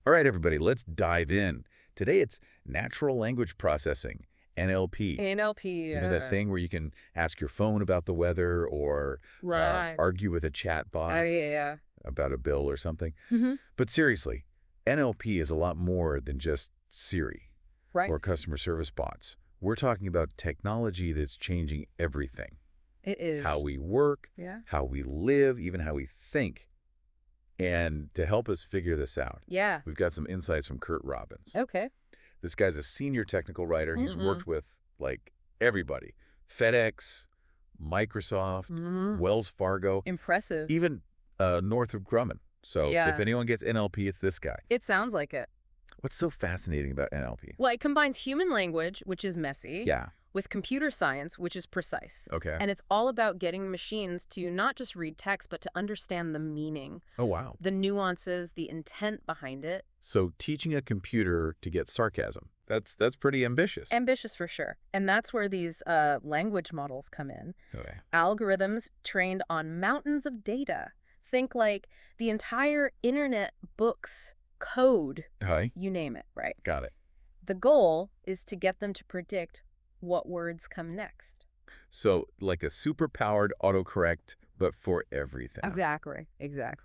All right, everybody, let's dive in. Today it's natural language processing, NLP. NLP, You know, that thing where you can ask your phone about the weather or right. argue with a chat Oh, bot yeah. about a bill or something. Mm-hmm. But seriously, NLP is a lot more than just Siri Right. or customer service bots. We're talking about technology that's changing everything. It It's how is. we work, Yeah. how we live, even how we think. And to help us figure this out, Yeah. we've got some insights from Curt Robbins. Okay. This guy's a senior technical writer. He's Mm-mm. worked with, like, everybody. FedEx, Microsoft, Mm-hmm. Wells Fargo, Impressive. even Northrop Grumman. So if Yeah. anyone gets NLP, it's this guy. It sounds like it. What's so fascinating about NLP? Well, it combines human language, which is messy, Yeah. with computer science, which is precise. Okay. And it's all about getting machines to not just read text, but to understand the meaning, Oh, wow. the nuances, the intent behind it. So teaching a computer to get sarcasm, that's pretty ambitious. Ambitious for sure. And that's where these language models come in. Okay. Algorithms trained on mountains of data. Think like the entire internet, books, code, Hi. you name it, right? Got it. The goal is to get them to predict what words come next. So like a super-powered autocorrect, but for everything. Exactly.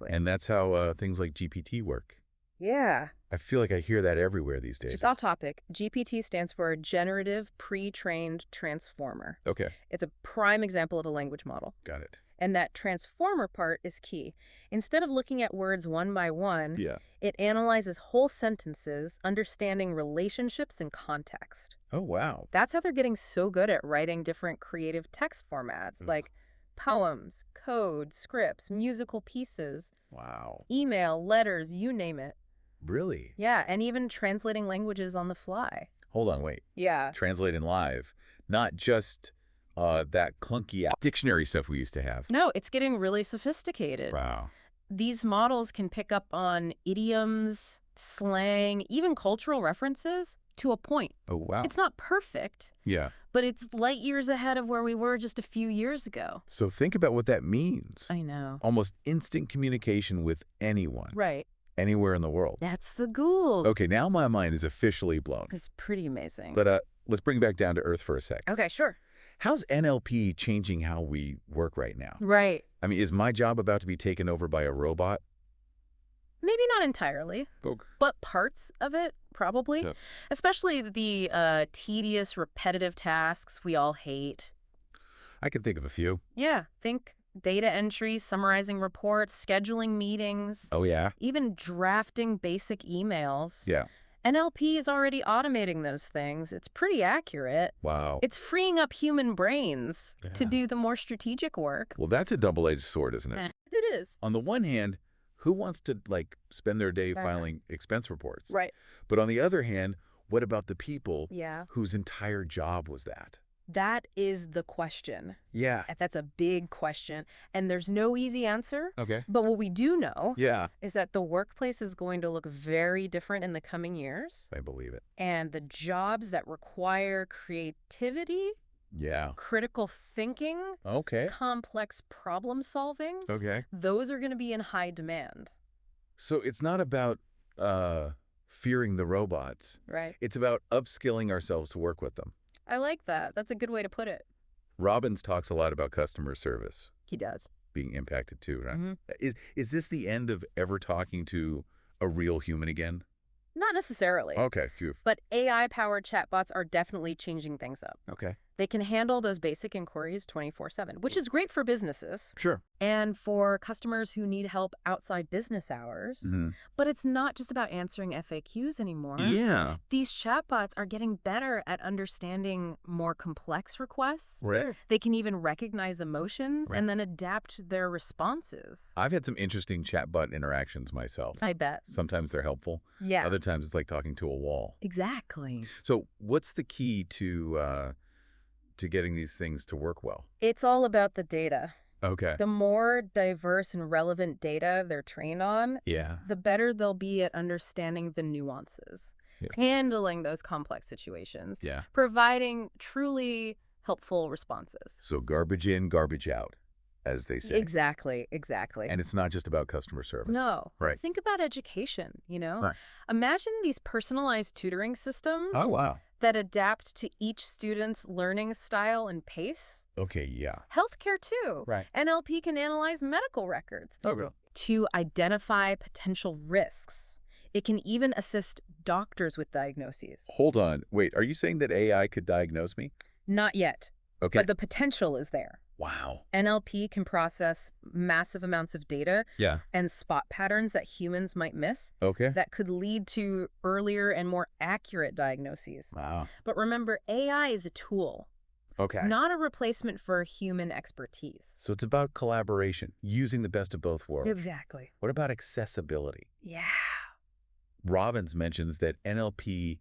And that's how things like GPT work. Yeah. I feel like I hear that everywhere these days. Just off topic, GPT stands for Generative Pre-trained Transformer. Okay. It's a prime example of a language model. Got it. And that transformer part is key. Instead of looking at words one by one, Yeah. it analyzes whole sentences, understanding relationships and context. Oh, wow. That's how they're getting so good at writing different creative text formats, like poems, code, scripts, musical pieces, Wow. email, letters, you name it. Really? Yeah, and even translating languages on the fly. Hold on, wait. Yeah. Translating live, not just that clunky dictionary stuff we used to have. No, it's getting really sophisticated. Wow. These models can pick up on idioms, slang, even cultural references to a point. Oh, wow. It's not perfect, Yeah. but it's light years ahead of where we were just a few years ago. So think about what that means. I know. Almost instant communication with anyone, Right. anywhere in the world. That's the goal. Okay, now my mind is officially blown. It's pretty amazing. But let's bring it back down to earth for a sec. Okay, sure. How's NLP changing how we work right now? Right. I mean, is my job about to be taken over by a robot? Maybe not entirely, Okay. but parts of it, probably. Yeah. Especially the tedious, repetitive tasks we all hate. I can think of a few. Yeah, think data entry, summarizing reports, scheduling meetings, Oh, yeah? even drafting basic emails. Yeah. NLP is already automating those things. It's pretty accurate. Wow. It's freeing up human brains to Yeah. do the more strategic work. Well, that's a double-edged sword, isn't it? It is. On the one hand, who wants to, like, spend their day Uh-huh. filing expense reports? Right. But on the other hand, what about the people Yeah. whose entire job was that? That is the question. Yeah. That's a big question. And there's no easy answer. Okay. But what we do know Yeah. is that the workplace is going to look very different in the coming years. I believe it. And the jobs that require creativity, Yeah. critical thinking, Okay. complex problem solving, Okay. those are going to be in high demand. So it's not about fearing the robots. Right. It's about upskilling ourselves to work with them. I like that. That's a good way to put it. Robbins talks a lot about customer service He does. being impacted too, right? Mhm. Is this the end of ever talking to a real human again? Not necessarily. Okay. Phew. But AI-powered chatbots are definitely changing things up. Okay. They can handle those basic inquiries 24/7, which is great for businesses Sure. and for customers who need help outside business hours. Mm-hmm. But it's not just about answering FAQs anymore. Yeah. These chatbots are getting better at understanding more complex requests. Right. They can even recognize emotions Right. and then adapt their responses. I've had some interesting chatbot interactions myself. I bet. Sometimes they're helpful. Yeah. Other times it's like talking to a wall. Exactly. So what's the key to getting these things to work well? It's all about the data. Okay. The more diverse and relevant data they're trained on, Yeah. the better they'll be at understanding the nuances, Yeah. handling those complex situations, Yeah. providing truly helpful responses. So garbage in, garbage out. as they say. Exactly, exactly. And it's not just about customer service. No. Right. Think about education, Right. Imagine these personalized tutoring systems Oh, wow. that adapt to each student's learning style and pace. Okay, yeah. Healthcare, too. Right. NLP can analyze medical records Oh, really? to identify potential risks. It can even assist doctors with diagnoses. Hold on. Wait, are you saying that AI could diagnose me? Not yet, Okay. but the potential is there. Wow. NLP can process massive amounts of data Yeah. and spot patterns that humans might miss Okay. that could lead to earlier and more accurate diagnoses. Wow. But remember, AI is a tool, Okay. not a replacement for human expertise. So it's about collaboration, using the best of both worlds. Exactly. What about accessibility? Yeah. Robbins mentions that NLP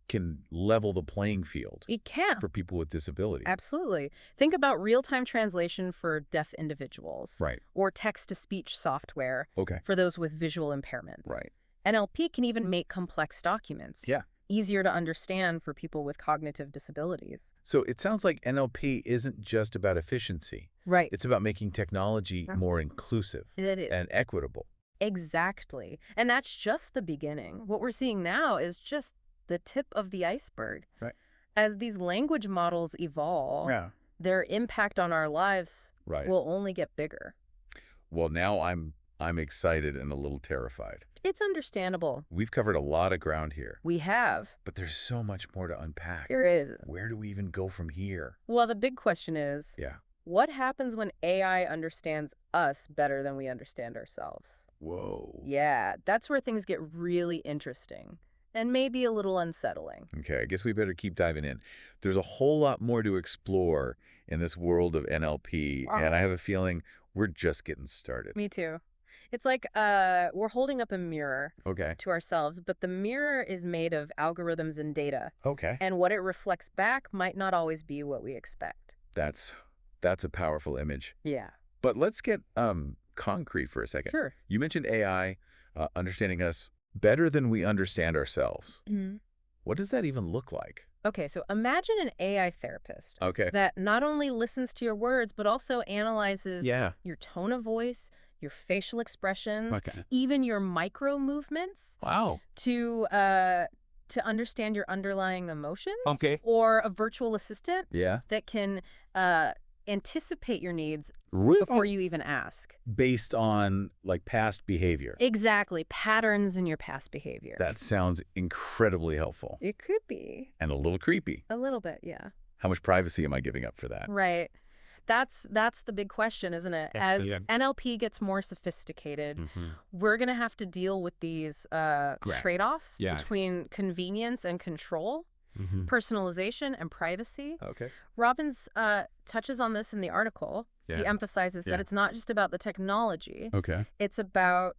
can level the playing field It can. for people with disabilities. Absolutely. Think about real-time translation for deaf individuals. Right. Or text-to-speech software Okay. for those with visual impairments. Right. NLP can even make complex documents Yeah. easier to understand for people with cognitive disabilities. So it sounds like NLP isn't just about efficiency. Right. It's about making technology more inclusive It is. and equitable. Exactly. And that's just the beginning. What we're seeing now is just the tip of the iceberg. Right. As these language models evolve, Yeah. their impact on our lives Right. will only get bigger. Well, now I'm excited and a little terrified. It's understandable. We've covered a lot of ground here, We have. but there's so much more to unpack. There is. Where do we even go from here? Well, the big question is, Yeah. what happens when AI understands us better than we understand ourselves? Whoa. Yeah, that's where things get really interesting and maybe a little unsettling. Okay, I guess we better keep diving in. There's a whole lot more to explore in this world of NLP, Wow. and I have a feeling we're just getting started. Me too. It's like we're holding up a mirror Okay. to ourselves, but the mirror is made of algorithms and data, Okay. and what it reflects back might not always be what we expect. That's a powerful image. Yeah. But let's get concrete for a second. Sure. You mentioned AI understanding us better than we understand ourselves. Mhm. What does that even look like? Okay, so imagine an AI therapist Okay. that not only listens to your words, but also analyzes Yeah. your tone of voice, your facial expressions, Okay. even your micro movements Wow. to understand your underlying emotions. Okay. Or a virtual assistant Yeah. that can anticipate your needs Really? before you even ask. Based on like past behavior. Exactly. Patterns in your past behavior. That sounds incredibly helpful It could be. and a little creepy. A little bit, yeah. How much privacy am I giving up for that? Right. That's the big question, isn't it? That's As the end. NLP gets more sophisticated, Mm-hmm. we're going to have to deal with these trade-offs Yeah. between convenience and control, Mm-hmm. personalization and privacy. Okay. Robbins touches on this in the article. Yeah. He emphasizes that Yeah. it's not just about the technology. Okay. It's about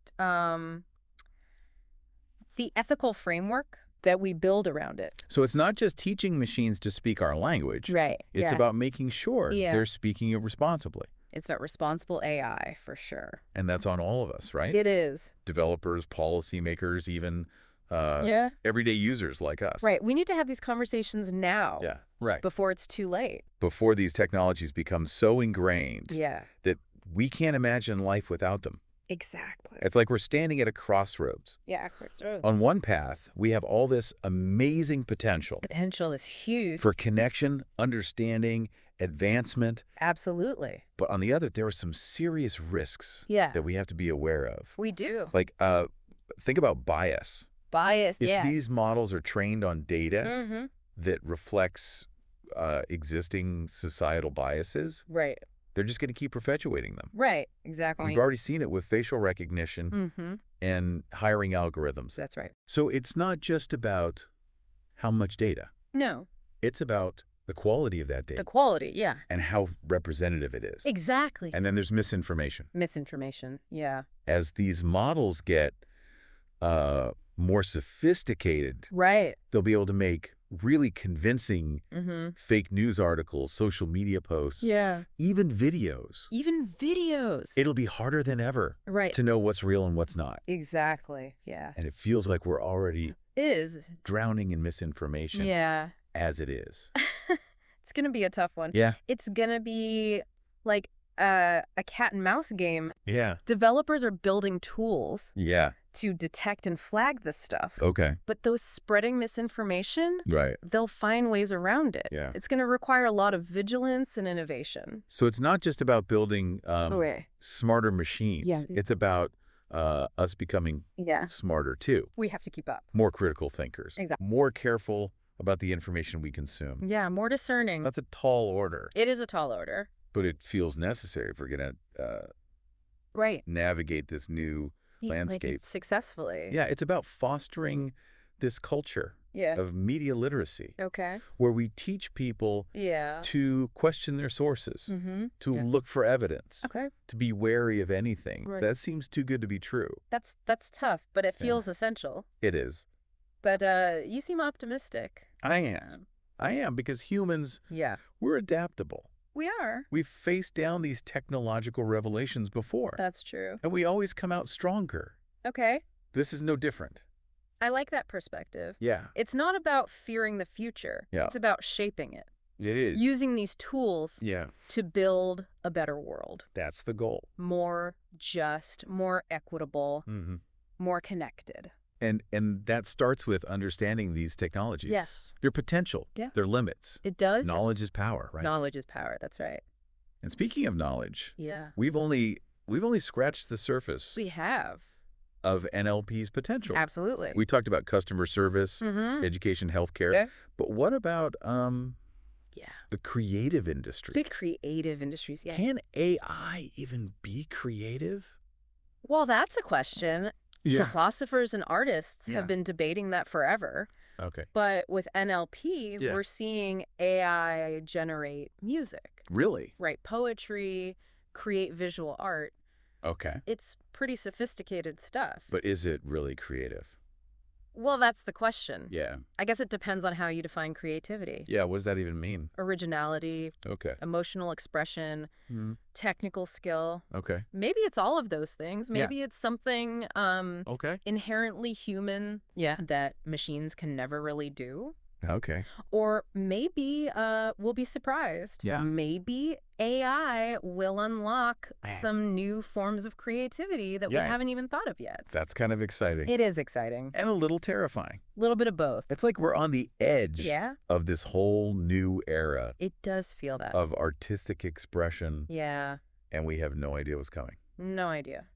the ethical framework that we build around it. So it's not just teaching machines to speak our language. Right. It's about making sure Yeah. they're speaking it responsibly. It's about responsible AI, for sure. And that's on all of us, right? It is. Developers, policymakers, even Yeah. everyday users like us. Right. We need to have these conversations now. Yeah. Right. Before it's too late. Before these technologies become so ingrained Yeah. that we can't imagine life without them. Exactly. It's like we're standing at a crossroads. Yeah. On one path, we have all this amazing potential Potential is huge. for connection, understanding, advancement. Absolutely. But on the other, there are some serious risks Yeah. that we have to be aware of. We do. Like, think about bias. Bias. If Yeah. these models are trained on data Mm-hmm. that reflects existing societal biases, Right. they're just going to keep perpetuating them. Right. Exactly. We've already seen it with facial recognition Mm-hmm. and hiring algorithms. That's right. So it's not just about how much data. No. It's about the quality of that The data quality. Yeah. and how representative it is. Exactly. And then there's misinformation. Misinformation. Yeah. As these models get more sophisticated, Right. they'll be able to make really convincing Mm-hmm. fake news articles, social media posts, Yeah. even videos. Even videos. It'll be harder than ever Right. to know what's real and what's not. Exactly. Yeah. And it feels like we're already Is. drowning in misinformation Yeah. as it is. It's going to be a tough one. Yeah. It's going to be like a cat and mouse game. Yeah. Developers are building tools Yeah. to detect and flag this stuff. Okay. But those spreading misinformation, Right. they'll find ways around it. Yeah. It's going to require a lot of vigilance and innovation. So it's not just about building Okay. smarter machines. Yeah. It's about us becoming smarter too. We have to keep up. More critical thinkers. Exactly. More careful about the information we consume. Yeah, more discerning. That's a tall order. It is a tall order. But it feels necessary if we're going to Right. navigate this new landscape. Successfully. Yeah, it's about fostering this culture of media literacy, Okay. where we teach people to question their sources, to look for evidence, to be wary of anything. Right. That seems too good to be true. That's tough, but it feels essential. It is. But you seem optimistic. I am because humans, we're adaptable. We are. We've faced down these technological revelations before. That's true. And we always come out stronger. Okay. This is no different. I like that perspective. Yeah. It's not about fearing the future. Yeah. It's about shaping it. It is. Using these tools to build a better world. That's the goal. More just, more equitable, more connected. And that starts with understanding these technologies. Yes. Their potential, their limits. It does. Knowledge is power, right? Knowledge is power. That's right. And speaking of knowledge, Yeah. we've only scratched the surface We have. of NLP's potential. Absolutely. We talked about customer service, education, healthcare. Yeah. But what about the creative industry? The creative industries, Can AI even be creative? Well, that's a question. Yeah. Philosophers and artists have been debating that forever. Okay. But with NLP, we're seeing AI generate music. Really? Write poetry, create visual art. Okay. It's pretty sophisticated stuff. But is it really creative? Well, that's the question. Yeah. I guess it depends on how you define creativity. Yeah, what does that even mean? Originality, Okay. emotional expression, technical skill. Okay. Maybe it's all of those things. Maybe it's something Okay. inherently human that machines can never really do. Okay. Or maybe we'll be surprised. Yeah. Maybe AI will unlock some new forms of creativity that we haven't even thought of yet. That's kind of exciting. It is exciting. And a little terrifying. A little bit of both. It's like we're on the edge Yeah. of this whole new era It does feel that. of artistic expression, Yeah. and we have no idea what's coming. No idea.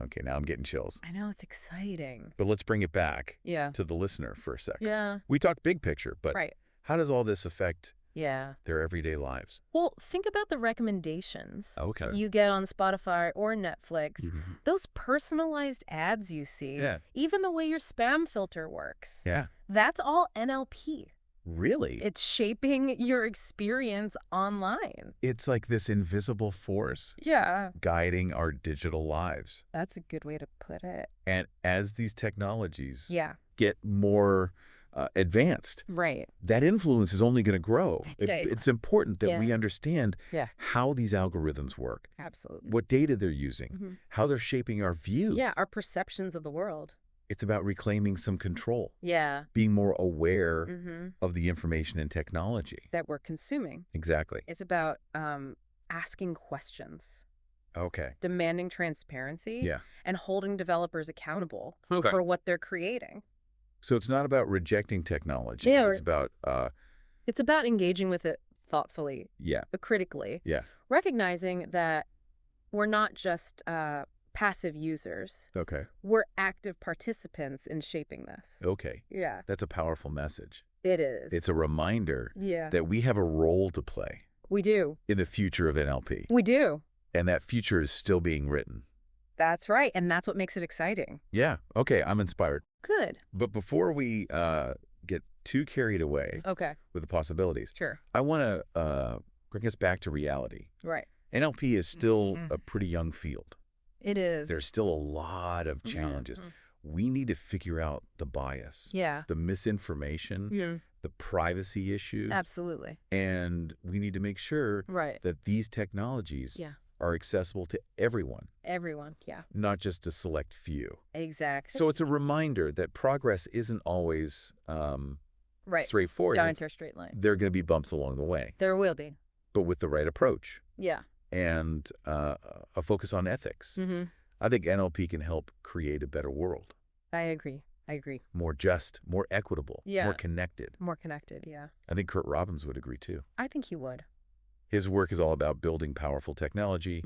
Okay, now I'm getting chills. I know, it's exciting. But let's bring it back Yeah. to the listener for a sec. Yeah. We talked big picture, but Right. how does all this affect Yeah. their everyday lives? Well, think about the recommendations Okay. you get on Spotify or Netflix. Mhm. Those personalized ads you see, Yeah. even the way your spam filter works, Yeah. that's all NLP. Really? It's shaping your experience online. It's like this invisible force Yeah. guiding our digital lives. That's a good way to put it. And as these technologies Yeah. get more advanced, Right. that influence is only going to grow. That's right. It's important that Yeah. we understand Yeah. how these algorithms work, Absolutely. what data they're using, how they're shaping our view. Yeah, our perceptions of the world. It's about reclaiming some control, Yeah. being more aware Mm-hmm. of the information and technology. That we're consuming. Exactly. It's about asking questions, Okay. demanding transparency, Yeah. and holding developers accountable Okay. for what they're creating. So it's not about rejecting technology. Yeah, It's about, It's about engaging with it thoughtfully, yeah. but critically, Yeah. recognizing that we're not just passive users. Okay. We're active participants in shaping this. Okay. Yeah, That's a powerful message. it is. It's a reminder Yeah, that we have a role to play we do. in the future of NLP. We do. And that future is still being written. That's right. And that's what makes it exciting. Yeah. Okay. I'm inspired. Good. But before we get too carried away Okay. with the possibilities, Sure. I want to bring us back to reality. Right. NLP is still a pretty young field. It is. There's still a lot of challenges. We need to figure out the bias, Yeah. the misinformation, Yeah. the privacy issues, Absolutely. and we need to make sure Right. that these technologies Yeah. are accessible to everyone, Everyone. Yeah. not just a select few. Exactly. So it's a reminder that progress isn't always right. straightforward. Down into a straight line. There are going to be bumps along the way, There will be. but with the right approach, Yeah. and a focus on ethics. I think NLP can help create a better world. I agree. More just, more equitable, Yeah. more connected. More connected, yeah. I think Curt Robbins would agree too. I think he would. His work is all about building powerful technology,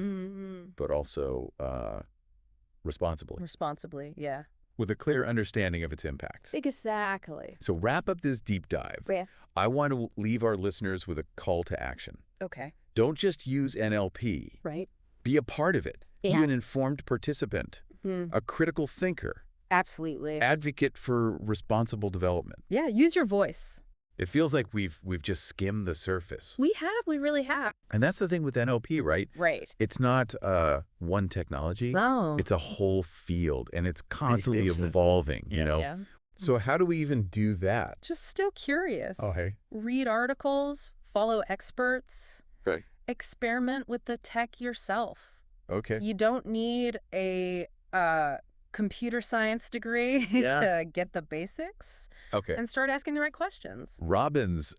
but also responsibly. Responsibly, yeah. With a clear understanding of its impacts. Exactly. So wrap up this deep dive. Yeah. I want to leave our listeners with a call to action. Okay. Don't just use NLP. Right. Be a part of it. Yeah. Be an informed participant, a critical thinker. Absolutely. Advocate for responsible development. Yeah, use your voice. It feels like we've just skimmed the surface. We really have. And that's the thing with NLP, right? Right. It's not one technology. No. It's a whole field, and it's constantly evolving, you know? Yeah. So how do we even do that? Just still curious. Oh, hey. Read articles, follow experts. Right. Experiment with the tech yourself. Okay. You don't need a computer science degree to get the basics. Okay. And start asking the right questions. Robbins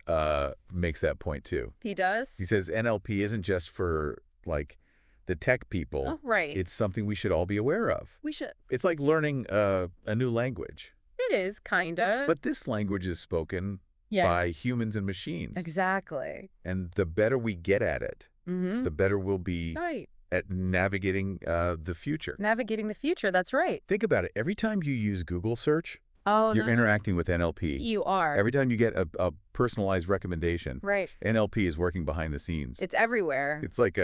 makes that point too. He does? He says NLP isn't just for, like, the tech people. Oh, right. It's something we should all be aware of. We should. It's like learning a new language. It is, kind of. But this language is spoken by humans and machines. Exactly. And the better we get at it, the better we'll be at navigating the future. Navigating the future, that's right. Think about it. Every time you use Google search, you're interacting with NLP. You are. Every time you get a personalized recommendation, right. NLP is working behind the scenes. It's everywhere. It's like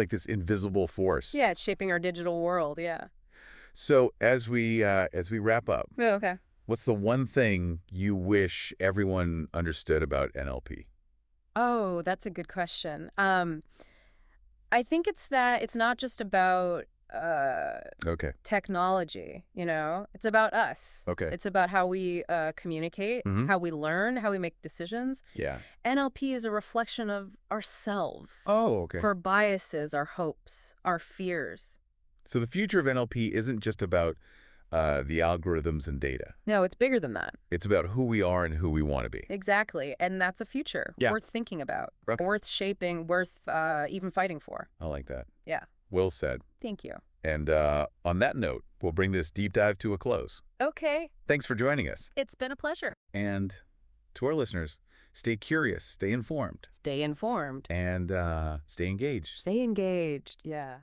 this invisible force. Yeah, it's shaping our digital world, yeah. So as we wrap up, okay. What's the one thing you wish everyone understood about NLP? Oh, that's a good question. I think it's that it's not just about technology, you know? It's about us. Okay. It's about how we communicate, how we learn, how we make decisions. Yeah. NLP is a reflection of ourselves. Oh, okay. Our biases, our hopes, our fears. So the future of NLP isn't just about the algorithms and data. No, it's bigger than that. It's about who we are and who we want to be. Exactly. And that's a future worth thinking about, worth shaping, worth even fighting for. I like that. Yeah. Well said. Thank you. And on that note, we'll bring this deep dive to a close. Okay. Thanks for joining us. It's been a pleasure. And to our listeners, stay curious, stay informed. Stay informed. And stay engaged. Stay engaged, yeah.